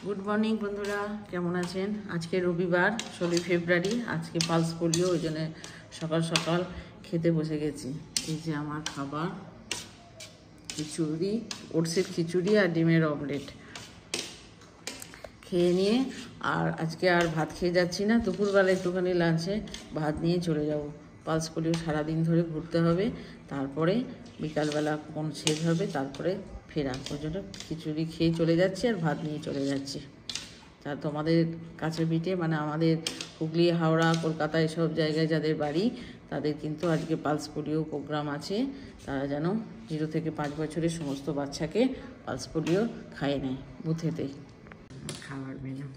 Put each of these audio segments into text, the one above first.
Good morning বন্ধুরা, কেমন আছেন? আজকে রবিবার 16 ফেব্রুয়ারি। আজকে পালস পোলিও, ওই জন্য সকাল সকাল খেতে বসে গেছি। এই যে আমার খাবার, খিচুড়ি, ওটসের খিচুড়ি আর ডিমের অমলেট খেয়ে নিয়ে আর আজকে আর ভাত খেয়ে যাচ্ছি না। দুপুরবেলা একটুখানি লাঞ্চে ভাত নিয়ে চলে যাব। পালস পোলিও সারাদিন ধরে ঘুরতে হবে, তারপরে বিকালবেলা কোন শেষ হবে, তারপরে ফেরা। ওই জন্য খিচুড়ি খেয়ে চলে যাচ্ছি আর ভাত নিয়ে চলে যাচ্ছি। তা তোমাদের কাছে পিঠে, মানে আমাদের হুগলি, হাওড়া, কলকাতা এসব জায়গায় যাদের বাড়ি, তাদের কিন্তু আজকে পালস পোলিও প্রোগ্রাম আছে। তারা যেন 0 থেকে 5 বছরের সমস্ত বাচ্চাকে পালস পোলিও খাইয়ে নেয় বুথেতেই। খাবার মেনু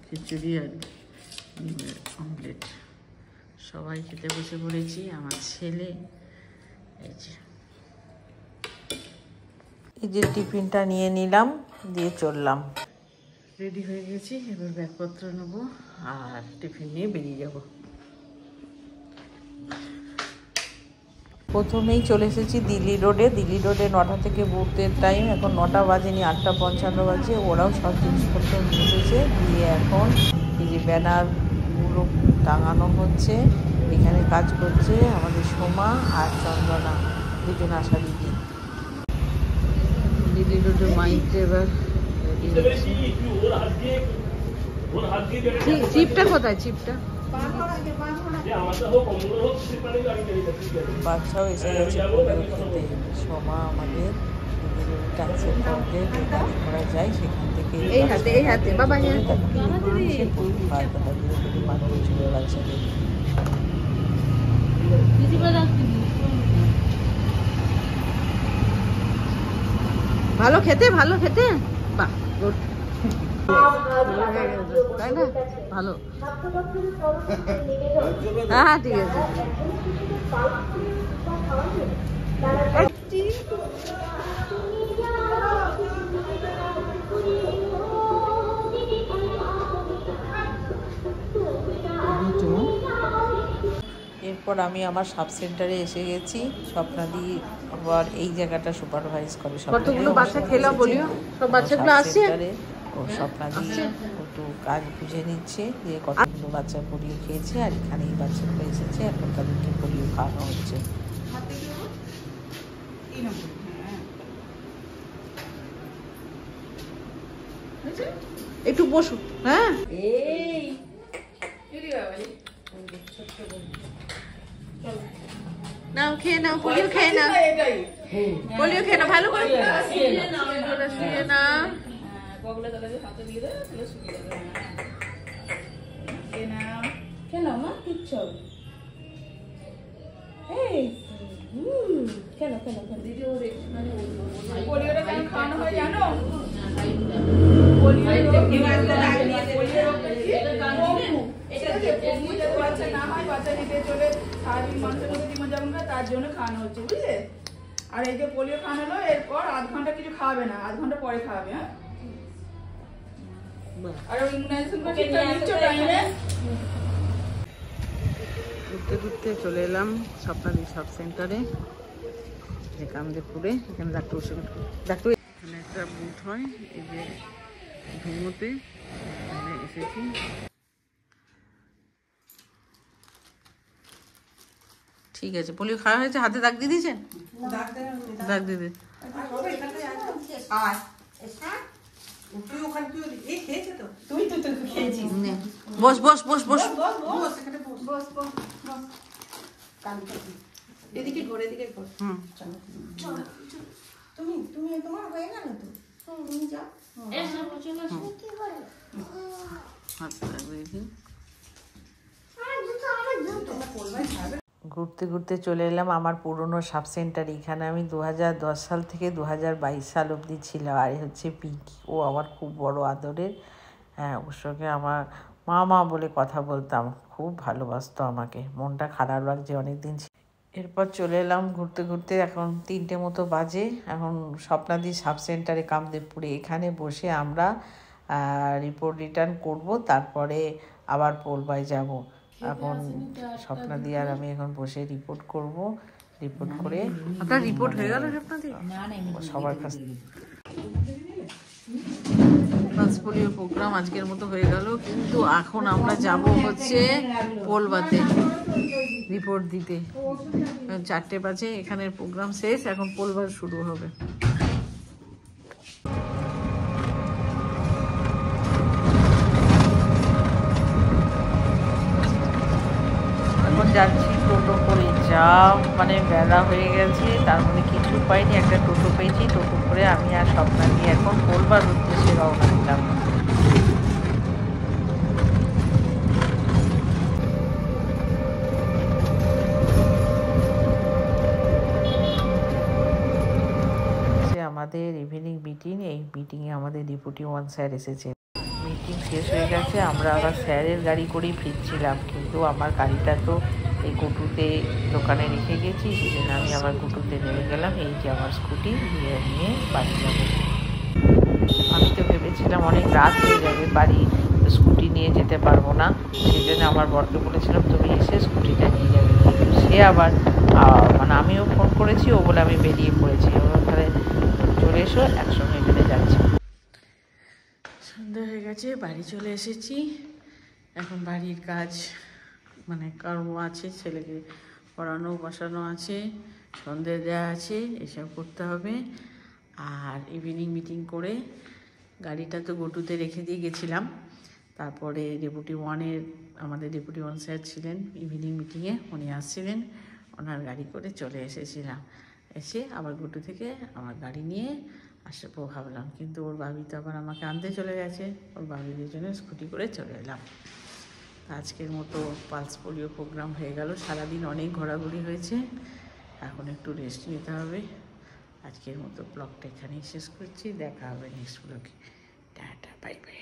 খিচুড়ি আর ডিমের অমলেট। সবাই খেতে বসে পড়েছি। আমার ছেলে এই যে টিফিনটা নিয়ে নিলাম, দিয়ে চললাম। রেডি হয়ে গেছি, এবার ব্যাগপত্র নেবো আর টিফিন নিয়ে বেরিয়ে যাব। প্রথমেই চলে এসেছি দিল্লি রোডে। দিল্লি রোডে 9টা থেকে বুথের টাইম, এখন 9টা বাজেনি, 8:55 বাজে। ওরাও সব জিনিসপত্র নিয়ে এসেছে। দিয়ে এখন এই যে ব্যানারগুলো টাঙানো হচ্ছে। এখানে কাজ করছে আমাদের সোমা আর চন্দনা, দুজন আশা দিদি। দিল্লি রোডের মাইন্ডে এবার রেডি হচ্ছে। চিপটা কোথায়? চিপটা বাচ্চাও এসে গেছে খেতে। সোমা আমাদের ট্যাক্সি পয়েন্টে কাজ করা যায়, সেখান থেকে এই হাতে বাবা ছিল বাচ্চাদের। ভালো খেতে, ভালো খেতে, বাহ গুড, তাই না? ভালো, হ্যাঁ ঠিক আছে। এরপর আমি আমার সাব সেন্টারে এসে গেছি। স্বপ্নাদি আবার এই জায়গাটা সুপারভাইজ করে। কতগুলো বাচ্চা খেলা বলিও, সব বাচ্চাগুলো আসছে। ও স্বপ্নাদি একটু কাজ বুঝে নিচ্ছে যে কতগুলো বাচ্চা পোলিও খেয়েছে, আর এখানে এই বাচ্চাগুলো এসেছে, এখন তাদেরকে পোলিও খাওয়ানো হচ্ছে। একটু বসো, হ্যাঁ নাও, খেয়ে নাও, পোলিও খেয়ে নাও, পোলিও খেয়ে নাও, ভালো করে শুয়ে না। কেন মা কিচ্ছু পোলিওটা কেন খাওয়ানো হয় জানো? বাচ্চা না হয়, বাচ্চা হেঁটে চলে সারাদিন মানুষের মধ্যে জীবনযাপন করে, তার জন্য খাওয়ানো হচ্ছে, বুঝলে? আর এই যে পোলিও খাওয়ানো হলো, এরপর আধ ঘন্টা কিছু খাওয়াবে না, আধ ঘন্টা পরে খাওয়াবে। হ্যাঁ, আর ওই ইমিউনাইজেশন টাইমে ঘুরতে ঘুরতে চলে এলাম স্বপ্নাদি সাব সেন্টারে, কামদেবপুরে। এখানে ডাক্তার এখানে একটা বুথ হয়, এই যে ধুমোতে এসেছি। ঠিক আছে, পোলিও খাওয়া হয়েছে, হাতে দাগ দিয়ে দিয়েছেন? দাগ দিয়ে দে। বস বস বস বস, এদিকে ঘোর, এদিকে ঘোর। তুমি তোমার হয়ে গেল তো, তুমি যাও। ঘুরতে ঘুরতে চলে এলাম আমার পুরনো সাব সেন্টার। এখানে আমি 2010 সাল থেকে 2022 সাল অবধি ছিলাম। আর হচ্ছে পিঙ্কি, ও আমার খুব বড় আদরের। হ্যাঁ, ওর সঙ্গে আমার মা বলে কথা বলতাম, খুব ভালোবাসতো আমাকে। মনটা খারাপ লাগছে অনেকদিন। এরপর চলে এলাম ঘুরতে ঘুরতে, এখন 3টে মতো বাজে। এখন স্বপ্নাদি সাব সেন্টারে কামদেবপুরে, এখানে বসে আমরা রিপোর্ট রিটার্ন করব, তারপরে আবার পোলবায় যাব। এখন স্বপ্নাদি আর আমি এখন বসে রিপোর্ট করব। রিপোর্ট করে আপনার রিপোর্ট হয়ে গেল স্বপ্নাদি? সবার কাছ পালস পোলিও প্রোগ্রাম আজকের মতো হয়ে গেল, কিন্তু এখন আমরা যাব হচ্ছে পোলবাতে রিপোর্ট দিতে। 4টে বাজে, এখানের প্রোগ্রাম শেষ, এখন পোলবার শুরু হবে। এখন যাচ্ছি টোটো করে, যা মানে বেলা হয়ে গেছে, তার মধ্যে কিছু পাইনি, একটা টোটো পেয়েছি, টোটো করে আমি আর স্বপ্না নিয়ে এখন পোলবার উদ্দেশ্যে রওনা দিলাম। আমাদের ইভিনিং মিটিং, এই মিটিংয়ে আমাদের ডেপুটি 1 স্যার এসেছে। মিটিং শেষ হয়ে গেছে, আমরা আবার স্যারের গাড়ি করেই ফিরছিলাম, কিন্তু আমার গাড়িটা তো এই গুটুতে দোকানে রেখে গেছি, সেজন্য আমি আবার গুটুতে নেমে গেলাম। এই যে আমার স্কুটি নিয়ে বাড়ি যাবো। আমি তো ভেবেছিলাম অনেক রাত হয়ে যাবে, বাড়ি স্কুটি নিয়ে যেতে পারবো না, সেই জন্য আমার বরকে বলেছিলাম তুমি এসে স্কুটিটা নিয়ে যাবে, কিন্তু সে আবার মানে আমিও ফোন করেছি, ও বলে আমি বেরিয়ে পড়েছি, ওখানে চলে এসো একসঙ্গে এখানে যাচ্ছি। সন্ধ্যা হয়ে গেছে, বাড়ি চলে এসেছি। এখন বাড়ির কাজ মানে কর্ম আছে, ছেলেকে পড়ানো বসানো আছে, সন্ধ্যে দেওয়া আছে, এসব করতে হবে। আর ইভিনিং মিটিং করে গাড়িটা তো গটুতে রেখে দিয়ে গেছিলাম, তারপরে ডেপুটি 1-এর আমাদের ডেপুটি 1 স্যার ছিলেন ইভিনিং মিটিংয়ে, উনি আসছিলেন, ওনার গাড়ি করে চলে এসেছিলাম। এসে আবার গটু থেকে আমার গাড়ি নিয়ে আসবো ভাবলাম, কিন্তু ওর বাবি তো আবার আমাকে আনতে চলে গেছে, ওর বাবিদের জন্য স্কুটি করে চলে এলাম। আজকের মতো পালস পোলিও প্রোগ্রাম হয়ে গেল, সারাদিন অনেক ঘোরাঘুরি হয়েছে, এখন একটু রেস্ট নিতে হবে। আজকের মতো ব্লগটা এখানেই শেষ করছি, দেখা হবে নেক্সট ব্লগে। Tata, bye bye.